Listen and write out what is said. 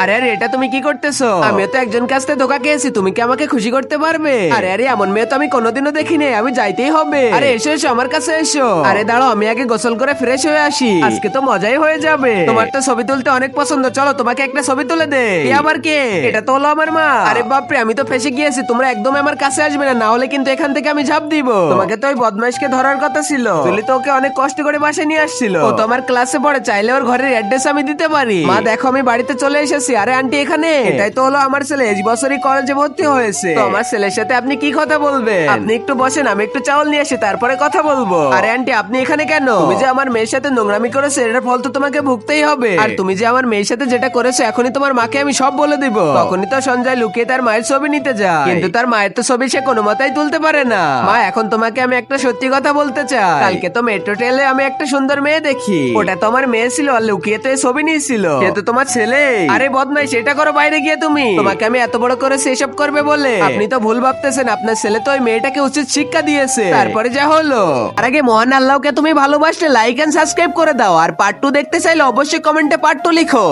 আরে আরে এটা তুমি কি করতেছো? আমিও তো একজন কাছ থেকে ধোকা খেয়েছি, তুমি কি আমাকে খুশি করতে পারবে? আরে আরে এমন মেয়ে তো আমি কোনোদিনও দেখিনি, আমি যাইতেই হবে। আরে এসো এসো আমার কাছে এসো। আরে দাঁড়াও আমি আগে গোসল করে ফ্রেশ হয়ে আসি, আজকে তো মজাই হয়ে যাবে। তোমার তো ছবি তুলতে অনেক পছন্দ, চলো তোমাকে একটা ছবি তুলে দে। এ আবার কে? এটা তো হলো আমার মা। আরে বাপরে আমি তো ফেসে গিয়েছি, তোমরা একদম আমার কাছে আসবে না, না হলে কিন্তু এখান থেকে আমি ঝাঁপ দিব। তোমাকে তো ওই বদমাইশকে ধরার কথা ছিল, তুলি তো ওকে অনেক কষ্ট করে বাসায় নিয়ে আসছিল। ও তো আমার ক্লাসে পড়ে, চাইলে ওর ঘরের অ্যাড্রেস আমি দিতে পারি। মা দেখো আমি বাড়িতে চলে এসেছি। আরে আন্টি এখানে? এটাই তো হলো আমার ছেলে, এই বছরই কলেজে ভর্তি হয়েছে। তো আমার ছেলের সাথে আপনি কি কথা বলবেন? আপনি একটু বসেন, আমি একটু চাউল নিয়ে আসি তারপরে কথা বলবো। আরে আন্টি আপনি এখানে কেন? তুমি যে আমার মেয়ের সাথে নোংরামি করেছো এটার ফল তো তোমাকে ভুগতেই হবে। আর তুমি যে আমার মেয়ের সাথে যেটা করেছো এখনই তোমার মাকে আমি সব বলে দিব। তখনই তো সঞ্জয় লুকিয়ে তার মায়ের ছবি নিতে যায়, কিন্তু তার মায়ের তো ছবি সে কোনো মতেই তুলতে পারে না। মা এখন তোমাকে আমি একটা সত্যি কথা বলতে চাই, কালকে তো মেট্রো ট্রেনে আমি একটা সুন্দর মেয়ে দেখি, ওটা তো আমার মেয়ে ছিল আর লুকিয়ে তো এই ছবি নিয়েছিল। সে তো তোমার ছেলে। আরে বদমাইশ এটা করো বাইরে গিয়ে তুমি, তোমাকে আমি এত বড় করে সেসব করবে বলে আপনি তো ভুল ভাবতেছেন। আপনার ছেলে তো ওই মেয়েটাকে উচিত শিক্ষা দিয়েছে, তারপরে যা হলো। আর আগে মহান আল্লাহকে তুমি ভালোবাসলে লাইক এন্ড সাবস্ক্রাইব করে দাও, আর পার্ট 2 দেখতে চাইলে অবশ্যই কমেন্টে পার্ট 2 লিখো।